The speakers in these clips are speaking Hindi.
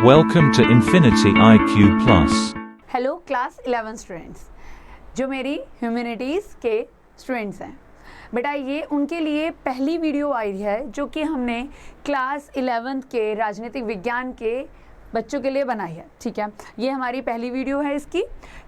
Welcome to Infinity IQ Plus. Hello class 11 students जो मेरी ह्यूमैनिटीज़ के स्टूडेंट्स हैं। बेटा ये उनके लिए पहली वीडियो आई है जो कि हमने क्लास 11th के राजनीतिक विज्ञान के बच्चों के लिए बनाई है। ठीक है, ये हमारी पहली वीडियो है इसकी,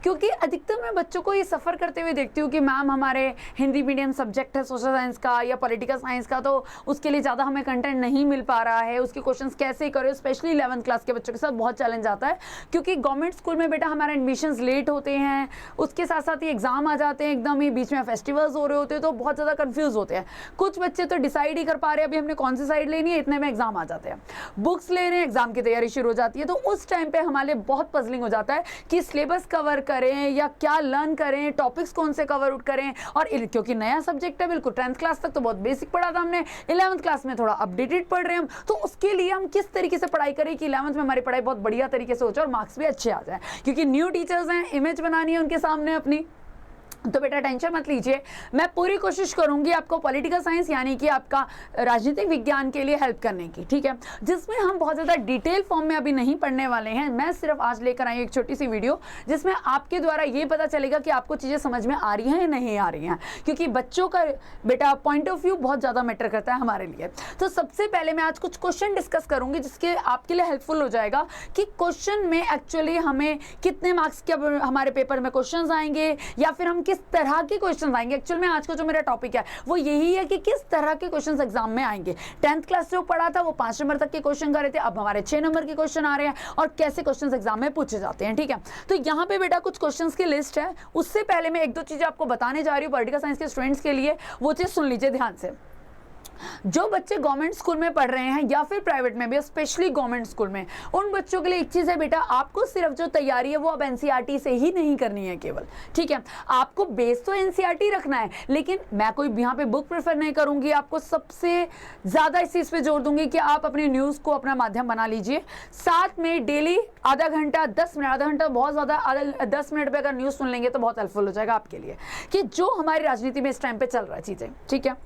क्योंकि अधिकतर मैं बच्चों को ये सफ़र करते हुए देखती हूँ कि मैम हमारे हिंदी मीडियम सब्जेक्ट है सोशल साइंस का या पॉलिटिकल साइंस का, तो उसके लिए ज़्यादा हमें कंटेंट नहीं मिल पा रहा है, उसके क्वेश्चंस कैसे करें। स्पेशली 11th क्लास के बच्चों के साथ बहुत चैलेंज आता है, क्योंकि गवर्नमेंट स्कूल में बेटा हमारे एडमिशन्स लेट होते हैं, उसके साथ साथ ही एग्ज़ाम आ जाते हैं, एकदम ही बीच में फेस्टिवल्स हो रहे होते हैं, तो बहुत ज़्यादा कन्फ्यूज़ होते हैं। कुछ बच्चे तो डिसाइड ही कर पा रहे हैं अभी हमने कौन सी साइड लेनी है, इतने में एग्ज़ाम आ जाते हैं, बुक्स ले रहे हैं, एग्ज़ाम की तैयारी शुरू हो जाती है। तो उस टाइम पे हमारे बहुत पजलिंग हो जाता है कि सिलेबस कवर करें या क्या लर्न करें, टॉपिक्स कौन से कवर आउट करें। और क्योंकि नया सब्जेक्ट है, बिल्कुल 10th क्लास तक तो बहुत बेसिक पढ़ा था हमने, 11th क्लास में थोड़ा अपडेटेड पढ़ रहे हैं हम, तो उसके लिए हम किस तरीके से पढ़ाई करें कि 11th में हमारी पढ़ाई बहुत बढ़िया तरीके से हो जाए और मार्क्स भी अच्छे आ जाए, क्योंकि न्यू टीचर्स हैं, इमेज बनानी है उनके सामने अपनी। तो बेटा टेंशन मत लीजिए, मैं पूरी कोशिश करूंगी आपको पॉलिटिकल साइंस यानी कि आपका राजनीतिक विज्ञान के लिए हेल्प करने की। ठीक है, जिसमें हम बहुत ज़्यादा डिटेल फॉर्म में अभी नहीं पढ़ने वाले हैं। मैं सिर्फ आज लेकर आई एक छोटी सी वीडियो जिसमें आपके द्वारा ये पता चलेगा कि आपको चीज़ें समझ में आ रही हैं या नहीं आ रही हैं, क्योंकि बच्चों का बेटा पॉइंट ऑफ व्यू बहुत ज़्यादा मैटर करता है हमारे लिए। तो सबसे पहले मैं आज कुछ क्वेश्चन डिस्कस करूंगी जिसके आपके लिए हेल्पफुल हो जाएगा कि क्वेश्चन में एक्चुअली हमें कितने मार्क्स के हमारे पेपर में क्वेश्चन आएंगे या फिर हम किस तरह के क्वेश्चन आएंगे। एक्चुअल में आज का जो मेरा टॉपिक है वो यही है कि किस तरह के क्वेश्चंस एग्जाम में आएंगे। 10th क्लास जो पढ़ा था वो 5 नंबर तक के क्वेश्चन कर रहे थे, अब हमारे 6 नंबर के क्वेश्चन आ रहे हैं और कैसे क्वेश्चंस एग्जाम में पूछे जाते हैं। ठीक है, तो यहाँ पे बेटा कुछ क्वेश्चंस की लिस्ट है। उससे पहले मैं एक दो चीजें आपको बताने जा रही हूँ पॉलिटिकल साइंस के स्टूडेंट्स के लिए, वो चीज सुन लीजिए ध्यान से। जो बच्चे गवर्नमेंट स्कूल में पढ़ रहे हैं या फिर प्राइवेट में भी, स्पेशली गवर्नमेंट स्कूल में, उन बच्चों के लिए एक चीज है बेटा, आपको सिर्फ जो तैयारी है वो अब एनसीईआरटी से ही नहीं करनी है केवल। ठीक है, आपको बेस तो एनसीईआरटी रखना है, लेकिन मैं कोई यहाँ पे बुक प्रेफर नहीं करूंगी, आपको सबसे ज्यादा इस चीज पे जोर दूंगी कि आप अपनी न्यूज को अपना माध्यम बना लीजिए। साथ में डेली आधा घंटा 10 मिनट, आधा घंटा बहुत ज्यादा, 10 मिनट पे अगर न्यूज सुन लेंगे तो बहुत हेल्पफुल हो जाएगा आपके लिए कि जो हमारी राजनीति में इस टाइम पे चल रहा है चीजें। ठीक है,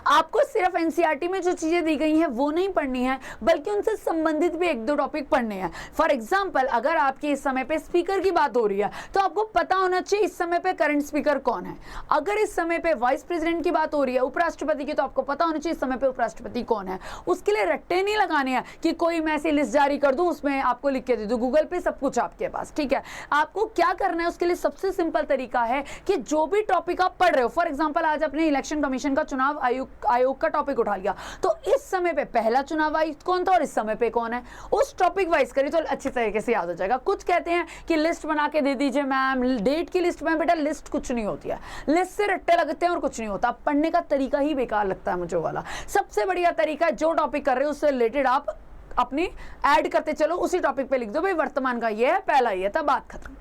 आपको सिर्फ एनसीईआरटी में जो चीजें दी गई हैं वो नहीं पढ़नी है, बल्कि उनसे संबंधित भी एक दो टॉपिक पढ़ने हैं। फॉर एग्जांपल, अगर आपके इस समय पे स्पीकर की बात हो रही है तो आपको पता होना चाहिए इस समय पे करंट स्पीकर कौन है। अगर इस समय पे वाइस प्रेसिडेंट की बात हो रही है, उपराष्ट्रपति की, तो आपको पता होना चाहिए इस समय पे उपराष्ट्रपति कौन है। उसके लिए रट्टे नहीं लगाने हैं कि कोई मैं ऐसी लिस्ट जारी कर दूं, उसमें आपको लिख के दे दूं, गूगल पे सब कुछ आपके पास। ठीक है, आपको क्या करना है, उसके लिए सबसे सिंपल तरीका है कि जो भी टॉपिक आप पढ़ रहे हो, फॉर एग्जाम्पल आज अपने इलेक्शन कमीशन का चुनाव आयोग का टॉपिक उठा लिया, तो इस समय पे पहला चुनाव आयुक्त कौन था और इस समय पे कौन है, उस टॉपिक वाइज करिए तो अच्छी तरीके से याद हो जाएगा। कुछ कहते हैं कि लिस्ट बना के दे दीजिए मैम, डेट की लिस्ट में, बेटा लिस्ट कुछ नहीं होती है, लिस्ट से रट्टे लगते हैं और कुछ नहीं होता। पढ़ने का तरीका ही बेकार लगता है मुझे वाला। सबसे बढ़िया तरीका है जो टॉपिक कर रहे हो उससे रिलेटेड आप अपनी ऐड करते चलो, उसी टॉपिक पे लिख दो भाई वर्तमान का ये है, पहला ये था, बात खत्म।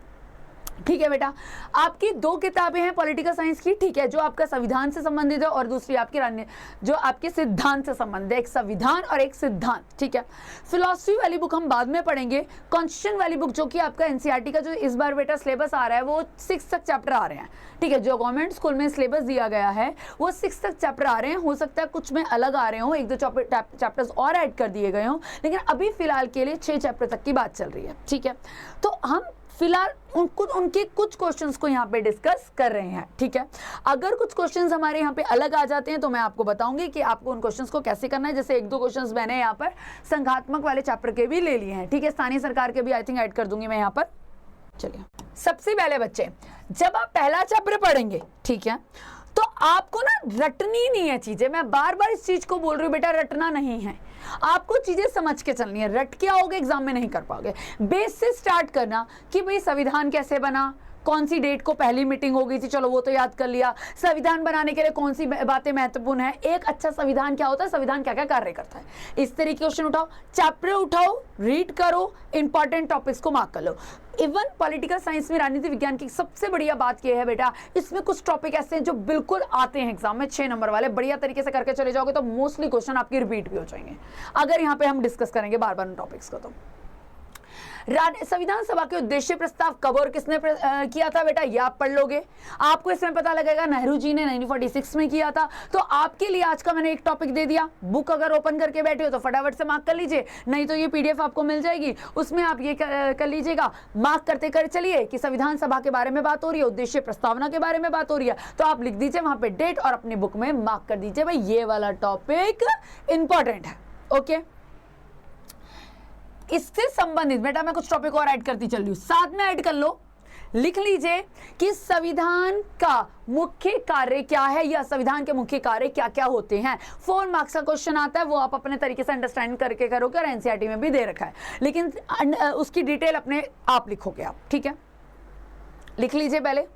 ठीक है बेटा, आपकी 2 किताबें हैं पॉलिटिकल साइंस की। ठीक है, जो आपका संविधान से संबंधित है और दूसरी आपकी जो आपके सिद्धांत से संबंधित है, एक संविधान और एक सिद्धांत। ठीक है, फिलॉसफी वाली बुक हम बाद में पढ़ेंगे। कॉन्स्टिट्यूशन वाली बुक जो कि आपका एनसीईआरटी का जो इस बार बेटा सिलेबस आ रहा है वो 6 तक चैप्टर आ रहे हैं। ठीक है, जो गवर्नमेंट स्कूल में सिलेबस दिया गया है वो 6 तक चैप्टर आ रहे हैं। हो सकता है कुछ में अलग आ रहे हो, 1-2 चैप्टर्स और ऐड कर दिए गए हों, लेकिन अभी फिलहाल के लिए 6 चैप्टर तक की बात चल रही है। ठीक है, तो हम फिलहाल उनके कुछ क्वेश्चंस को यहाँ पे डिस्कस कर रहे हैं। ठीक है, अगर कुछ क्वेश्चंस हमारे यहाँ पे अलग आ जाते हैं तो मैं आपको बताऊंगी कि आपको उन क्वेश्चंस को कैसे करना है। जैसे 1-2 क्वेश्चंस मैंने यहाँ पर संघात्मक वाले चैप्टर के भी ले लिए हैं। ठीक है, स्थानीय सरकार के भी आई थिंक ऐड कर दूंगी मैं यहाँ पर। चलिए, सबसे पहले बच्चे, जब आप पहला चैप्टर पढ़ेंगे, ठीक है, तो आपको ना रटनी नहीं है चीजें। मैं बार बार इस चीज को बोल रही हूँ बेटा, रटना नहीं है, आपको चीजें समझ के चलनी है। रट के आओगे एग्जाम में नहीं कर पाओगे। बेस से स्टार्ट करना कि भाई संविधान कैसे बना, कौन सी डेट को पहली मीटिंग हो गई थी, चलो वो तो याद कर लिया। संविधान बनाने के लिए कौन सी बातें महत्वपूर्ण है, एक अच्छा संविधान क्या होता है, संविधान क्या क्या कार्य करता है, इस तरीके के क्वेश्चन उठाओ, चैप्टर उठाओ, रीड करो, इंपॉर्टेंट टॉपिक्स को मार्क कर लो। इवन पॉलिटिकल साइंस में राजनीति विज्ञान की सबसे बढ़िया बात यह है बेटा, इसमें कुछ टॉपिक ऐसे हैं जो बिल्कुल आते हैं एग्जाम में, 6 नंबर वाले। बढ़िया तरीके से करके चले जाओगे तो मोस्टली क्वेश्चन आपके रिपीट भी हो जाएंगे, अगर यहाँ पे हम डिस्कस करेंगे बार बार उन टॉपिक्स को। तो संविधान सभा के उद्देश्य प्रस्ताव कब और किसने किया था बेटा, ये आप पढ़ लोगे, आपको इसमें पता लगेगा नेहरू जी ने 1946 में किया था। तो आपके लिए आज का मैंने एक टॉपिक दे दिया, बुक अगर ओपन करके बैठे हो तो फटाफट से मार्क कर लीजिए, नहीं तो ये पीडीएफ आपको मिल जाएगी, उसमें आप ये कर लीजिएगा, मार्क करते कर चलिए कि संविधान सभा के बारे में बात हो रही है, उद्देश्य प्रस्तावना के बारे में बात हो रही है, तो आप लिख दीजिए वहां पे डेट और अपनी बुक में मार्क कर दीजिए भाई ये वाला टॉपिक इंपॉर्टेंट है। ओके, इससे संबंधित बेटा मैं कुछ टॉपिक और ऐड करती चल रही हूं, साथ में ऐड कर लो, लिख लीजिए कि संविधान का मुख्य कार्य क्या है या संविधान के मुख्य कार्य क्या क्या होते हैं। 4 मार्क्स का क्वेश्चन आता है, वो आप अपने तरीके से अंडरस्टैंड करके करोगे और एनसीईआरटी में भी दे रखा है, लेकिन उसकी डिटेल अपने आप लिखोगे आप, ठीक है, लिख लीजिए पहले।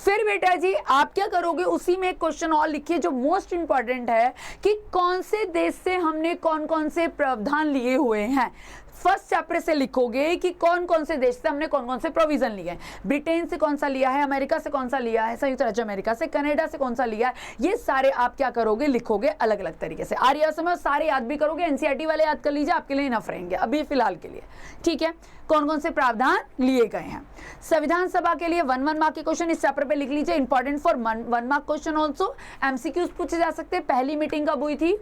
फिर बेटा जी आप क्या करोगे, उसी में एक क्वेश्चन और लिखिए जो मोस्ट इंपॉर्टेंट है कि कौन से देश से हमने कौन कौन से प्रावधान लिए हुए हैं। फर्स्ट चैप्टर से लिखोगे कि कौन कौन से देश से हमने कौन कौन से प्रोविजन लिए हैं, ब्रिटेन से कौन सा लिया है, अमेरिका से कौन सा लिया है, संयुक्त राज्य अमेरिका से, कनाडा से कौन सा लिया है, ये सारे आप क्या करोगे, लिखोगे अलग अलग तरीके से। आ रही है समय, सारे याद भी करोगे, एनसीईआरटी वाले याद कर लीजिए, आपके लिए इनफ रहेंगे अभी फिलहाल के लिए, ठीक है। कौन कौन से प्रावधान लिए गए हैं। संविधान सभा के लिए 1 मार्क के क्वेश्चन इस चैप्टर पे लिख लीजिए, important for 1 mark question also. MCQs पूछे जा सकते हैं। पहली मीटिंग कब हुई थी,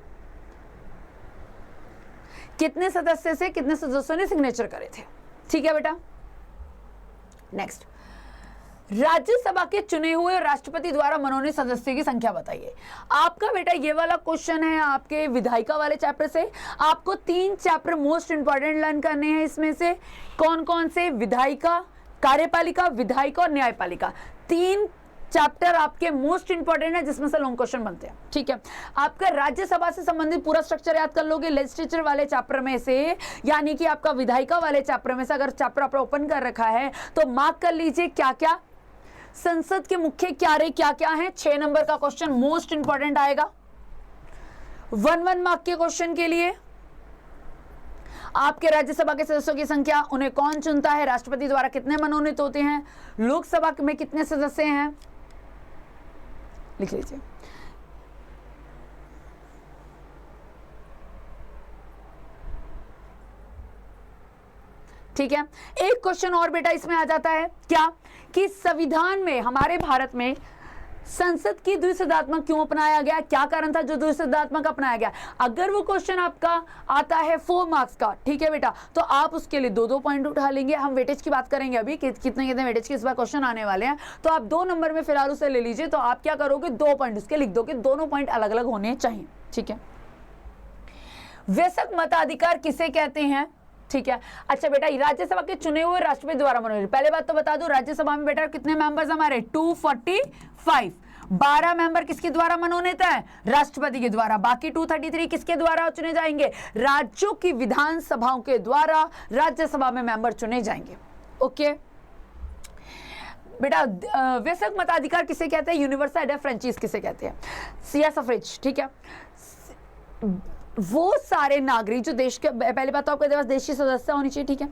कितने सदस्य से कितने सदस्यों ने सिग्नेचर करे थे, ठीक है बेटा। नेक्स्ट, राज्यसभा के चुने हुए राष्ट्रपति द्वारा मनोनीत सदस्यों की संख्या बताइए। आपका बेटा ये वाला क्वेश्चन है आपके विधायिका वाले चैप्टर से। आपको 3 चैप्टर मोस्ट इंपॉर्टेंट लर्न करने हैं, इसमें से कौन कौन से, विधायिका, कार्यपालिका, विधायिका और न्यायपालिका, 3 चैप्टर आपके मोस्ट इंपॉर्टेंट है जिसमें से लॉन्ग क्वेश्चन बनते हैं, ठीक है। आपका राज्यसभा से संबंधित पूरा स्ट्रक्चर याद कर लोगे लेजिस्लेचर वाले चैप्टर में से, यानी कि आपका विधायिका वाले चैप्टर में से अगर चैप्टर आपने ओपन कर रखा है तो मार्क कर लीजिए क्या क्या संसद के मुख्य कार्य क्या क्या है। 6 नंबर का क्वेश्चन मोस्ट इंपॉर्टेंट आएगा 1 मार्क के क्वेश्चन के लिए। आपके राज्यसभा के सदस्यों की संख्या, उन्हें कौन चुनता है, राष्ट्रपति द्वारा कितने मनोनीत होते हैं, लोकसभा में कितने सदस्य हैं, लिख लीजिए। ठीक है, एक क्वेश्चन और बेटा इसमें आ जाता है क्या कि संविधान में हमारे भारत में संसद की द्विसदनात्मक क्यों अपनाया गया, क्या कारण था जो द्विसदनात्मक अपनाया गया। अगर वो क्वेश्चन आपका आता है 4 मार्क्स का, ठीक है बेटा, तो आप उसके लिए 2-2 पॉइंट उठा लेंगे। हम वेटेज की बात करेंगे अभी कि कितने कितने वेटेज के इस बार क्वेश्चन आने वाले हैं, तो आप 2 नंबर में फिलहाल उसे ले लीजिए। तो आप क्या करोगे, 2 पॉइंट उसके लिख दोगे, दोनों पॉइंट अलग अलग होने चाहिए, ठीक है। वयस्क मताधिकार किसे कहते हैं, ठीक है। अच्छा बेटा, राज्यसभा के चुने हुए राष्ट्रपति द्वारा मनोनीत, पहले बात तो बता दूं राज्यसभा में बेटा कितने मेंबर्स हमारे 245, 12 मेंबर किसके द्वारा मनोनीत है, राष्ट्रपति के द्वारा। बाकी 233 किसके द्वारा चुने जाएंगे, राज्यों की विधानसभाओं के द्वारा राज्यसभा में मेंबर चुने जाएंगे। ओके बेटा, वयस्क मताधिकार किसे कहते हैं, यूनिवर्सल राइट ऑफ फ्रेंचाइज किसे कहते हैं, सिया सफ्रेज, ठीक है। वो सारे नागरिक जो देश के, पहली बात तो आपके पास देश की सदस्यता होनी चाहिए, ठीक है।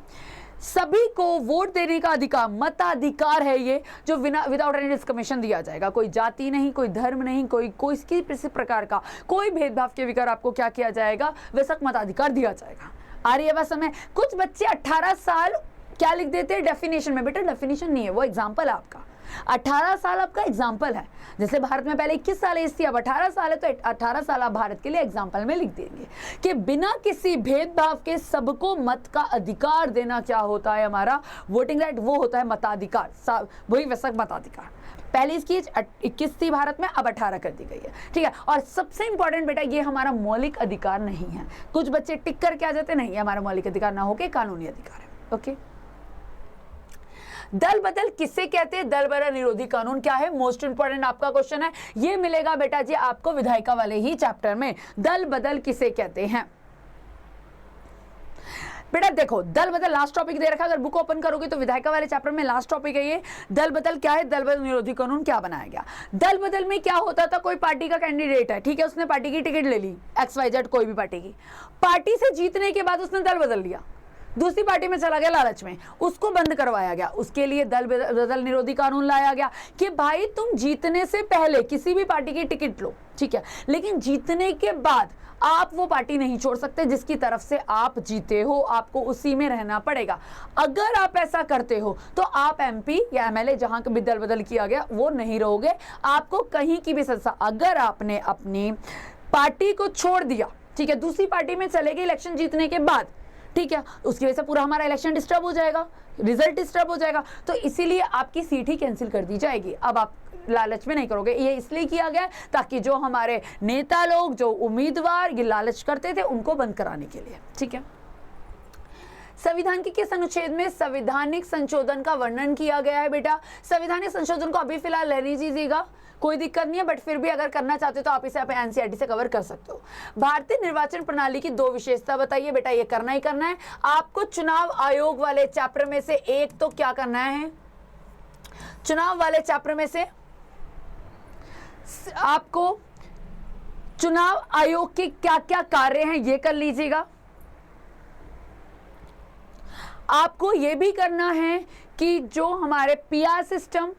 सभी को वोट देने का अधिकार, मताधिकार है ये, जो विदाउट एनी डिस्क्रिमिनेशन दिया जाएगा। कोई जाति नहीं, कोई धर्म नहीं, कोई किसी प्रकार का कोई भेदभाव के विकार आपको क्या किया जाएगा, वयस्क मताधिकार दिया जाएगा। आ रही है बात समय। कुछ बच्चे 18 साल क्या लिख देते हैं डेफिनेशन में, बेटा डेफिनेशन नहीं है, वो एग्जाम्पल है आपका। 18 साल आपका एग्जाम्पल है, जैसे भारत में पहले 21 साल एज थी, अब 18 साल है, तो 18 साल आप भारत के लिए एग्जाम्पल में लिख देंगे कि बिना किसी भेदभाव के सबको मत का अधिकार देना क्या होता है हमारा वोटिंग राइट, वो होता है मताधिकार, वही वयस्क मताधिकार। पहले इसकी 21 थी भारत में, अब 18 कर दी गई है, ठीक है। और सबसे इंपॉर्टेंट बेटा, ये हमारा मौलिक अधिकार नहीं है। कुछ बच्चे टिक करके आ जाते, नहीं हमारा मौलिक अधिकार ना होके कानूनी अधिकार है। ओके, दल बदल किसे कहते हैं, दल बदल निरोधी कानून क्या है, मोस्ट इंपॉर्टेंट आपका क्वेश्चन है। ये मिलेगा बेटा जी आपको विधायिका वाले ही चैप्टर में, दल बदल किसे कहते हैं। बेटा देखो, दल बदल लास्ट टॉपिक दे रखा, अगर बुक ओपन करोगे तो विधायिका वाले चैप्टर में लास्ट टॉपिक है ये। दल बदल क्या है, दल बदल निरोधी कानून क्या बनाया गया। दल बदल में क्या होता था, कोई पार्टी का कैंडिडेट है, ठीक है, उसने पार्टी की टिकट ले ली, XYZ कोई भी पार्टी की, पार्टी से जीतने के बाद उसने दल बदल लिया, दूसरी पार्टी में चला गया लालच में, उसको बंद करवाया गया। उसके लिए दल बदल निरोधी कानून लाया गया कि भाई तुम जीतने से पहले किसी भी पार्टी की टिकट लो, ठीक है, लेकिन जीतने के बाद आप वो पार्टी नहीं छोड़ सकते जिसकी तरफ से आप जीते हो, आपको उसी में रहना पड़ेगा। अगर आप ऐसा करते हो तो आप एमपी या एमएलए जहां कभी दल बदल किया गया वो नहीं रहोगे, आपको कहीं की भी संस्था, अगर आपने अपनी पार्टी को छोड़ दिया, ठीक है, दूसरी पार्टी में चले गए इलेक्शन जीतने के बाद, ठीक है, उसकी वजह से पूरा हमारा इलेक्शन डिस्टर्ब हो जाएगा, रिजल्ट डिस्टर्ब हो जाएगा, तो इसीलिए आपकी सीट ही कैंसिल कर दी जाएगी। अब आप लालच में नहीं करोगे। ये इसलिए किया गया ताकि जो हमारे नेता लोग, जो उम्मीदवार ये लालच करते थे, उनको बंद कराने के लिए, ठीक है। संविधान के किस अनुच्छेद में संवैधानिक संशोधन का वर्णन किया गया है बेटा? संवैधानिक संशोधन को अभी फिलहाल रहने दीजिएगा, कोई दिक्कत नहीं है, बट फिर भी अगर करना चाहते हो तो आप इसे अपने एनसीईआरटी से कवर कर सकते हो। भारतीय निर्वाचन प्रणाली की 2 विशेषता बताइए बेटा, ये करना ही करना है आपको। चुनाव आयोग वाले चैप्टर में से एक तो क्या करना है, चुनाव वाले चैप्टर में से आपको चुनाव आयोग के क्या क्या कार्य हैं ये कर लीजिएगा। आपको ये भी करना है कि जो हमारे पीआर सिस्टम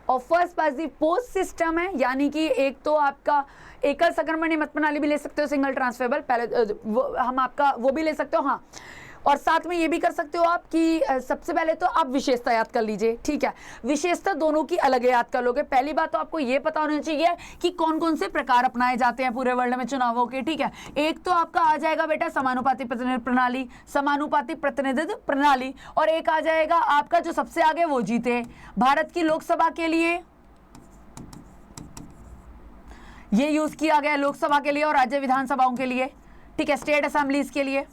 और first pass the post system है, यानी कि एक तो आपका एकल संक्रमणीय मत प्रणाली भी ले सकते हो, सिंगल ट्रांसफरेबल, पहले हम आपका वो भी ले सकते हो, हाँ, और साथ में ये भी कर सकते हो आप कि सबसे पहले तो आप विशेषता याद कर लीजिए, ठीक है, विशेषता दोनों की अलग याद कर लोगे। पहली बात तो आपको ये पता होना चाहिए कि कौन कौन से प्रकार अपनाए जाते हैं पूरे वर्ल्ड में चुनावों के, ठीक है। एक तो आपका आ जाएगा बेटा समानुपाती प्रतिनिधित्व प्रणाली, समानुपाती प्रतिनिधित्व प्रणाली, और एक आ जाएगा आपका जो सबसे आगे वो जीते, भारत की लोकसभा के लिए ये यूज किया गया, लोकसभा के लिए और राज्य विधानसभाओं के लिए, ठीक है, स्टेट असेंबलीज के लिए।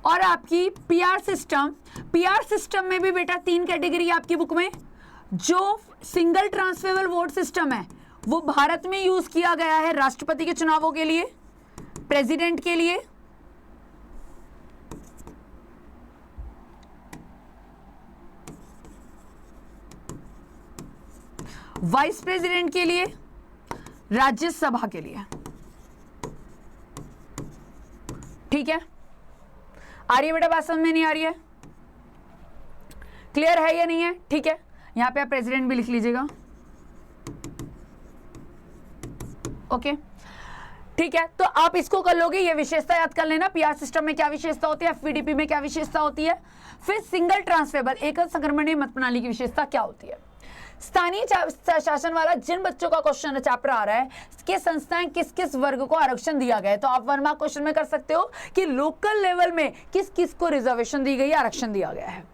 और आपकी पीआर सिस्टम में भी बेटा 3 कैटेगरी आपकी बुक में। जो सिंगल ट्रांसफरेबल वोट सिस्टम है वो भारत में यूज किया गया है राष्ट्रपति के चुनावों के लिए, प्रेसिडेंट के लिए, वाइस प्रेसिडेंट के लिए, राज्यसभा के लिए, ठीक है। आ रही है बेटा बात समझ में? नहीं आ रही है? क्लियर है या नहीं है? ठीक है, यहां पे आप प्रेसिडेंट भी लिख लीजिएगा, ओके, ठीक है। तो आप इसको कर लोगे, ये विशेषता याद कर लेना, पीआर सिस्टम में क्या विशेषता होती है, एफपीडीपी में क्या विशेषता होती है, फिर सिंगल ट्रांसफरेबल एकल संक्रमणीय मत प्रणाली की विशेषता क्या होती है। स्थानीय शासन वाला जिन बच्चों का क्वेश्चन चैप्टर आ रहा है कि संस्थाएं किस किस वर्ग को आरक्षण दिया गया है, तो आप 1 मार्क क्वेश्चन में कर सकते हो कि लोकल लेवल में किस किस को रिजर्वेशन दी गई है, आरक्षण दिया गया है।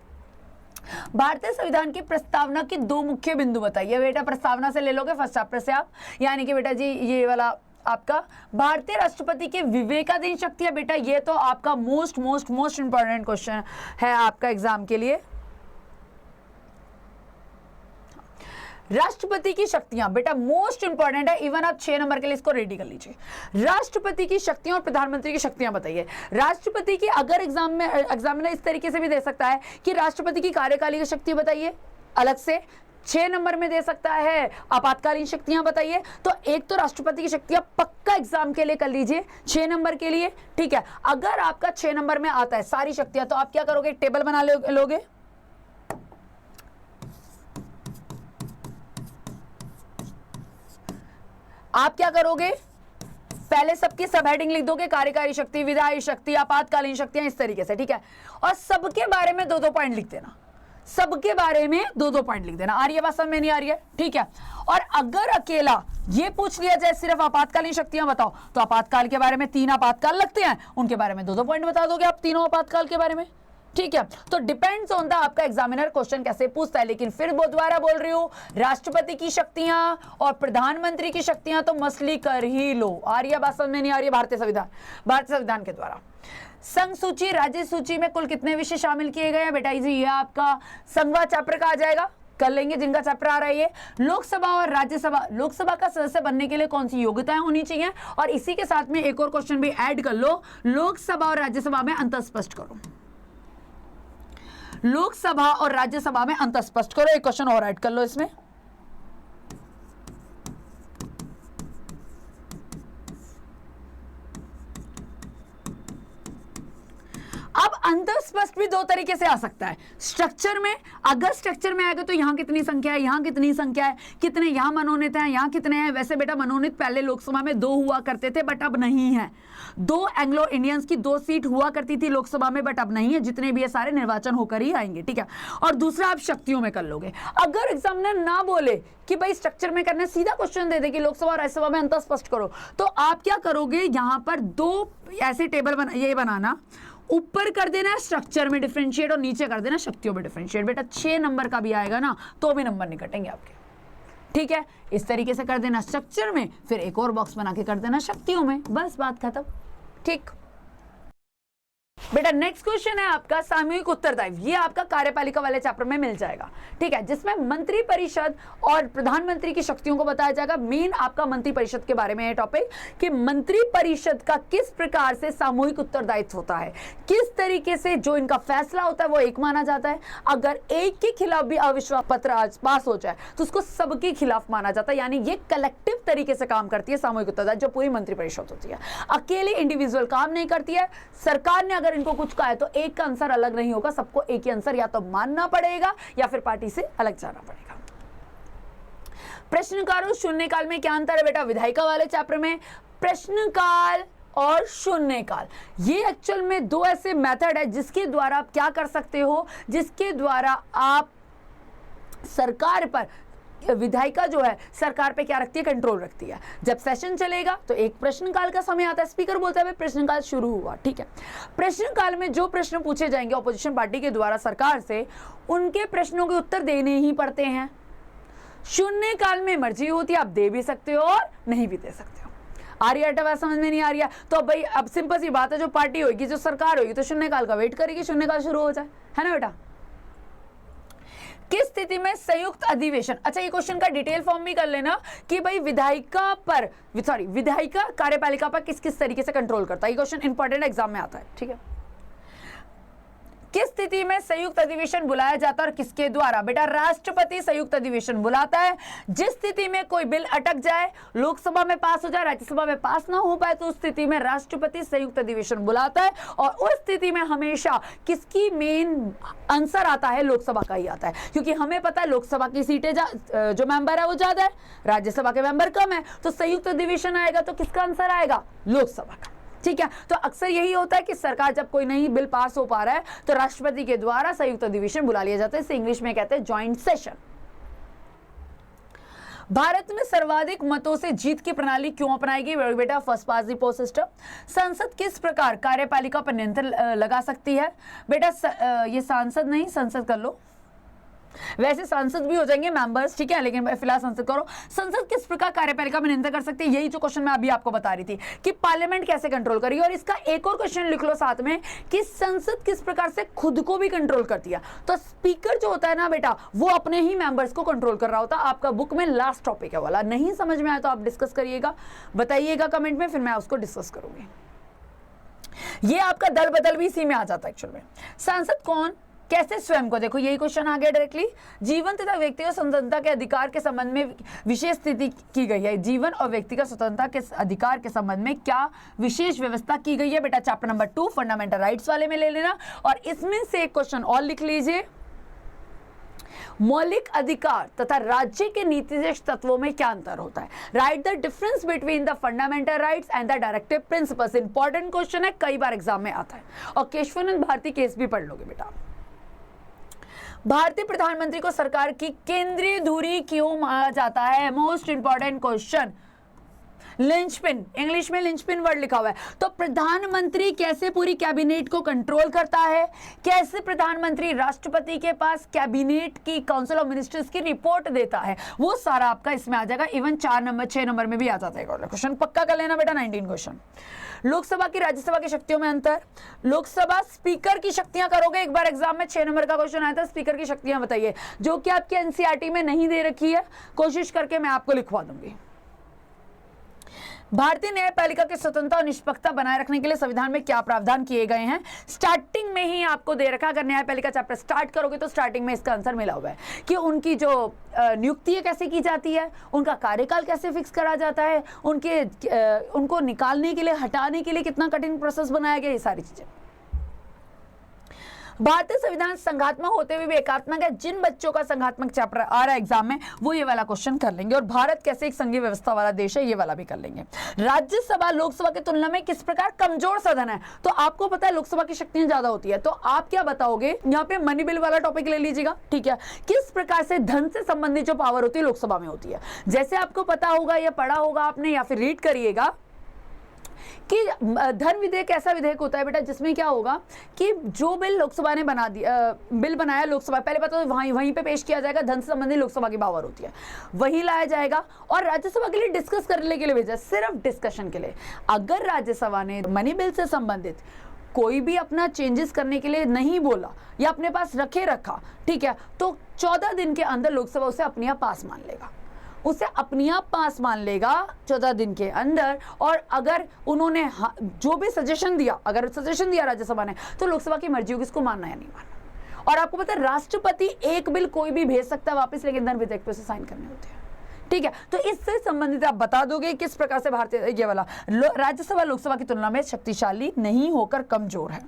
भारतीय संविधान की प्रस्तावना की 2 मुख्य बिंदु बताइए बेटा, प्रस्तावना से ले लोगे फर्स्ट चैप्टर से आप, यानी कि बेटा जी ये वाला आपका भारतीय राष्ट्रपति के विवेकाधीन शक्तियां, बेटा ये तो आपका मोस्ट इंपॉर्टेंट क्वेश्चन है आपका एग्जाम के लिए। राष्ट्रपति की शक्तियां बेटा मोस्ट इंपॉर्टेंट है, इवन आप 6 नंबर के लिए इसको रेडी कर लीजिए। राष्ट्रपति की शक्तियां और प्रधानमंत्री की शक्तियां बताइए। राष्ट्रपति की अगर एग्जामिनर इस तरीके से भी दे सकता है कि राष्ट्रपति की कार्यकालिक शक्ति बताइए अलग से, 6 नंबर में दे सकता है आपातकालीन शक्तियां बताइए। तो एक तो राष्ट्रपति की शक्तियां पक्का एग्जाम के लिए कर लीजिए 6 नंबर के लिए, ठीक है। अगर आपका 6 नंबर में आता है सारी शक्तियां, तो आप क्या करोगे, टेबल बना लोगे, आप क्या करोगे, पहले सबकी सब हेडिंग लिख दोगे, कार्यकारी शक्ति, विधायी शक्ति, आपातकालीन शक्तियां, इस तरीके से, ठीक है। और सबके बारे में 2-2 पॉइंट लिख देना, सबके बारे में 2-2 पॉइंट लिख देना। आ रही है बात समझ में? नहीं आ रही है? ठीक है। और अगर अकेला ये पूछ लिया जाए सिर्फ आपातकालीन शक्तियां बताओ, तो आपातकाल के बारे में 3 आपातकाल लगते हैं, उनके बारे में 2-2 पॉइंट बता दोगे आप तीनों आपातकाल के बारे में, ठीक है। तो डिपेंड्स ऑन द आपका एग्जामिनर क्वेश्चन कैसे पूछता है। लेकिन फिर दोबारा बोल रही हूं, राष्ट्रपति की शक्तियां और प्रधानमंत्री की शक्तियां तो मसली कर ही लो। आ रही है बात समझ में? नहीं आ रही है? भारतीय संविधान के द्वारा संघ सूची, राज्य सूची में कुल कितने विषय शामिल किए गए हैं बेटा जी? ये आपका संघवा चैप्टर का आ जाएगा, कर लेंगे जिनका चैप्टर आ रहा है ये। लोकसभा और राज्यसभा, लोकसभा का सदस्य बनने के लिए कौन सी योग्यताएं होनी चाहिए, और इसी के साथ में एक और क्वेश्चन भी ऐड कर लो, लोकसभा और राज्यसभा में अंतर स्पष्ट करो। लोकसभा और राज्यसभा में अंतर स्पष्ट करो। एक क्वेश्चन और ऐड कर लो इसमें। अब अंतर स्पष्ट भी दो तरीके से आ सकता है। स्ट्रक्चर में, अगर स्ट्रक्चर में आएगा तो यहां कितनी संख्या है, यहां कितनी संख्या है, कितने यहां मनोनीत हैं, यहां कितने हैं। वैसे बेटा मनोनीत पहले लोकसभा में 2 हुआ करते थे, बट अब नहीं है। 2 एंग्लो इंडियंस की 2 सीट हुआ करती थी लोकसभा में, बट अब नहीं है। जितने भी ये सारे निर्वाचन होकर ही आएंगे, ठीक है। और दूसरा आप शक्तियों में कर लोगे। अगर एग्जामिनर ना बोले कि भाई स्ट्रक्चर में करना, सीधा क्वेश्चन दे दे कि लोकसभा और राज्यसभा में अंतर स्पष्ट करो, तो आप क्या करोगे, यहां पर 2 ऐसे टेबल ये बनाना, ऊपर कर देना स्ट्रक्चर में डिफरेंशिएट और नीचे कर देना शक्तियों में डिफरेंशिएट। बेटा 6 नंबर का भी आएगा ना तो भी नंबर नहीं कटेंगे आपके, ठीक है। इस तरीके से कर देना स्ट्रक्चर में, फिर एक और बॉक्स बना के कर देना शक्तियों में, बस बात खत्म, ठीक। बेटा नेक्स्ट क्वेश्चन है आपका सामूहिक उत्तरदायित्व। ये आपका कार्यपालिका वाले चैप्टर में मिल जाएगा, ठीक है, जिसमें मंत्री परिषद और प्रधानमंत्री की शक्तियों को बताया जाएगा। मेन आपका मंत्री परिषद के बारे में है टॉपिक कि मंत्री परिषद का किस प्रकार से सामूहिक उत्तरदायित्व होता है, किस तरीके से जो इनका फैसला होता है वो एक माना जाता है। अगर एक के खिलाफ भी अविश्वास पत्र आज पास हो जाए तो उसको सबके खिलाफ माना जाता है। यानी ये कलेक्टिव तरीके से काम करती है सामूहिक उत्तरदायित्व, जो पूरी मंत्री परिषद होती है। अकेले इंडिविजुअल काम नहीं करती है। सरकार ने अगर इनको कुछ कहा है तो एक का आंसर अलग नहीं होगा, सबको एक ही आंसर या तो मानना पड़ेगा या फिर पार्टी से अलग जाना पड़ेगा। प्रश्नकाल और शून्यकाल में क्या अंतर है बेटा? विधायिका वाले चैप्टर में प्रश्नकाल और शून्यकाल, ये एक्चुअल में 2 ऐसे मेथड है जिसके द्वारा आप क्या कर सकते हो, जिसके द्वारा आप सरकार पर, विधायिका जो है सरकार पे क्या रखती है, कंट्रोल रखती है। जब सेशन चलेगा तो एक प्रश्नकाल का समय आता है, स्पीकर बोलता है प्रश्नकाल शुरू हुआ, ठीक है। प्रश्नकाल में जो प्रश्न पूछे जाएंगे ऑपोजिशन पार्टी के द्वारा सरकार से, उनके प्रश्नों के उत्तर देने ही पड़ते हैं। शून्यकाल में मर्जी होती है, आप दे भी सकते हो और नहीं भी दे सकते हो। आ रही है समझ में? नहीं आ रही है तो भाई अब सिंपल सी बात है, जो पार्टी होगी, जो सरकार होगी, तो शून्यकाल का वेट करेगी, शून्यकाल शुरू हो जाए, है ना बेटा। किस स्थिति में संयुक्त अधिवेशन, अच्छा ये क्वेश्चन का डिटेल फॉर्म भी कर लेना कि भाई विधायिका कार्यपालिका पर किस किस तरीके से कंट्रोल करता है। ये क्वेश्चन इंपॉर्टेंट एग्जाम में आता है, ठीक है। किस स्थिति में संयुक्त अधिवेशन बुलाया जाता है और किसके द्वारा? बेटा राष्ट्रपति संयुक्त अधिवेशन बुलाता है। जिस स्थिति में कोई बिल अटक जाए, लोकसभा में पास हो जाए, राज्यसभा में पास ना हो पाए, तो उस स्थिति में राष्ट्रपति संयुक्त अधिवेशन बुलाता है। और उस स्थिति में हमेशा किसकी मेन आंसर आता है? लोकसभा का ही आता है, क्योंकि हमें पता है लोकसभा की सीटें जो मेंबर है वो ज्यादा है, राज्यसभा के मेंबर कम है, तो संयुक्त अधिवेशन आएगा तो किसका आंसर आएगा? लोकसभा का, ठीक है। तो अक्सर यही होता है कि सरकार जब कोई नई बिल पास हो पा रहा है तो राष्ट्रपति के द्वारा संयुक्त अधिवेशन बुला लिया जाता है। इसे इंग्लिश में कहते हैं जॉइंट सेशन। भारत में सर्वाधिक मतों से जीत की प्रणाली क्यों अपनाई गई? बेटा first pass the post system. संसद किस प्रकार कार्यपालिका पर नियंत्रण लगा सकती है? बेटा ये सांसद नहीं, संसद कर लो, वैसे सांसद भी हो जाएंगे मेंबर्स, ठीक है, लेकिन फिलहाल संसद करो। संसद किस प्रकार कार्यपालिका में नियंत्रण कर सकती है? यही जो क्वेश्चन मैं अभी आपको बता रही थी कि पार्लियामेंट कैसे कंट्रोल करेगी। और इसका एक और क्वेश्चन लिख लो साथ में कि संसद किस प्रकार से खुद को भी कंट्रोल करती है। तो स्पीकर जो होता है ना बेटा, वो अपने ही मेंबर्स को कंट्रोल कर रहा होता है। आपका बुक में लास्ट टॉपिक है वाला, नहीं समझ में आया तो आप डिस्कस करिएगा, बताइएगा कमेंट में, फिर मैं उसको डिस्कस करूंगी। ये आपका दल बदल भी इसी में आ जाता है एक्चुअल में। सांसद कौन कैसे स्वयं को, देखो यही क्वेश्चन आ गया डायरेक्टली। जीवन तथा व्यक्तिगत स्वतंत्रता के अधिकार के संबंध में विशेष स्थिति की गई है। जीवन और व्यक्तिगत स्वतंत्रता के अधिकार के संबंध में क्या विशेष व्यवस्था की गई है? बेटा चैप्टर नंबर 2 फंडामेंटल राइट्स वाले में ले लेना। और इसमें से एक क्वेश्चन और लिख लीजिए, मौलिक अधिकार तथा राज्य के नीतिनिर्देशक तत्वों में क्या अंतर होता है? Right the difference between the fundamental rights and the directive principles. Important question है, कई बार एग्जाम में आता है। और केशवानंद भारती केस भी पढ़ लोगे बेटा। भारतीय प्रधानमंत्री को सरकार की केंद्रीय धुरी क्यों माना जाता है? Most important question. Linchpin, English में लिंचपिन वर्ड लिखा हुआ है। तो प्रधानमंत्री कैसे पूरी कैबिनेट को कंट्रोल करता है, कैसे प्रधानमंत्री राष्ट्रपति के पास कैबिनेट की काउंसिल ऑफ मिनिस्टर्स की रिपोर्ट देता है, वो सारा आपका इसमें आ जाएगा। इवन 4 नंबर 6 नंबर में भी आ जाता है क्वेश्चन, पक्का कर लेना बेटा। 19 क्वेश्चन। लोकसभा की राज्यसभा की शक्तियों में अंतर। लोकसभा स्पीकर की शक्तियां करोगे, एक बार एग्जाम में 6 नंबर का क्वेश्चन आया था, स्पीकर की शक्तियां बताइए, जो कि आपके एनसीईआरटी में नहीं दे रखी है, कोशिश करके मैं आपको लिखवा दूंगी। भारतीय न्यायपालिका की स्वतंत्रता और निष्पक्षता बनाए रखने के लिए संविधान में क्या प्रावधान किए गए हैं? स्टार्टिंग में ही आपको दे रखा, अगर न्यायपालिका चैप्टर स्टार्ट करोगे तो स्टार्टिंग में इसका आंसर मिला हुआ है कि उनकी जो नियुक्ति कैसे की जाती है, उनका कार्यकाल कैसे फिक्स करा जाता है, उनको निकालने के लिए, हटाने के लिए कितना कठिन प्रोसेस बनाया गया, ये सारी चीजें। भारतीय संविधान संघात्मक होते हुए भी एकात्मक है। जिन बच्चों का संघात्मक चैप्टर आ रहा है एग्जाम में, वो ये वाला क्वेश्चन कर लेंगे। और भारत कैसे एक संघीय व्यवस्था वाला देश है, ये वाला भी कर लेंगे। राज्यसभा लोकसभा की तुलना में किस प्रकार कमजोर सदन है? तो आपको पता है लोकसभा की शक्तियां ज्यादा होती है, तो आप क्या बताओगे? यहाँ पे मनी बिल वाला टॉपिक ले लीजिएगा, ठीक है। किस प्रकार से धन से संबंधित जो पावर होती है लोकसभा में होती है, जैसे आपको पता होगा या पढ़ा होगा आपने या फिर रीड करिएगा कि धन विधेयक ऐसा विधेयक होता है बेटा जिसमें क्या होगा कि जो बिल लोकसभा ने बना दिया, बिल बनाया लोकसभा, पहले पता तो वहीं पे पेश किया जाएगा, धन से संबंधित लोकसभा की पावर होती है, वहीं लाया जाएगा और राज्यसभा के लिए डिस्कस करने के लिए भेजा, सिर्फ डिस्कशन के लिए। अगर राज्यसभा ने मनी बिल से संबंधित कोई भी अपना चेंजेस करने के लिए नहीं बोला या अपने पास रखा, ठीक है, तो 14 दिन के अंदर लोकसभा उसे अपने आप पास मान लेगा, उसे अपने आप पास मान लेगा 14 दिन के अंदर। और अगर उन्होंने जो भी सजेशन दिया, अगर सजेशन दिया राज्यसभा ने, तो लोकसभा की मर्जी होगी इसको मानना या नहीं मानना। और आपको पता है राष्ट्रपति एक बिल कोई भी भेज सकता है वापस, लेकिन धन विधेयक पे उसे साइन करने होते हैं, ठीक है। तो इससे संबंधित आप बता दोगे किस प्रकार से भारतीय ये वाला राज्यसभा लोकसभा की तुलना में शक्तिशाली नहीं होकर कमजोर है।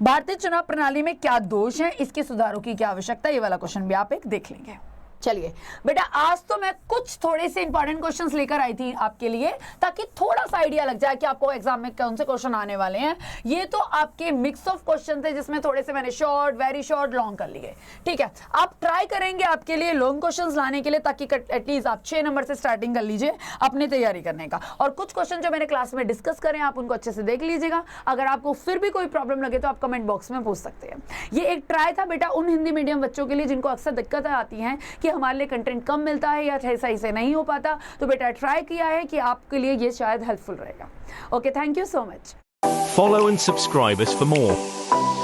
भारतीय चुनाव प्रणाली में क्या दोष है, इसके सुधारों की क्या आवश्यकता, ये वाला क्वेश्चन भी आप एक देख लेंगे। चलिए बेटा, आज तो मैं कुछ थोड़े से इंपॉर्टेंट क्वेश्चंस लेकर आई थी आपके लिए, ताकि थोड़ा सा आइडिया लग जाए कि आपको एग्जाम में कौन से क्वेश्चन आने वाले हैं। ये तो आपके मिक्स ऑफ क्वेश्चन थे जिसमें थोड़े से मैंने शॉर्ट, वेरी शॉर्ट, लॉन्ग कर लिए, ठीक है। आप ट्राई करेंगे आपके लिए लॉन्ग क्वेश्चंस लाने के लिए, ताकि एटलीस्ट आप 6 नंबर से स्टार्टिंग कर लीजिए अपनी तैयारी करने का। और कुछ क्वेश्चन जो मैंने क्लास में डिस्कस करें आप उनको अच्छे से देख लीजिएगा। अगर आपको फिर भी कोई प्रॉब्लम लगे तो आप कमेंट बॉक्स में पूछ सकते हैं। ये एक ट्राई था बेटा उन हिंदी मीडियम बच्चों के लिए जिनको अक्सर दिक्कतें आती हैं कि हमारे लिए कंटेंट कम मिलता है या सही से नहीं हो पाता, तो बेटा ट्राई किया है कि आपके लिए ये शायद हेल्पफुल रहेगा। Okay, thank you so much. Follow and subscribe us for more.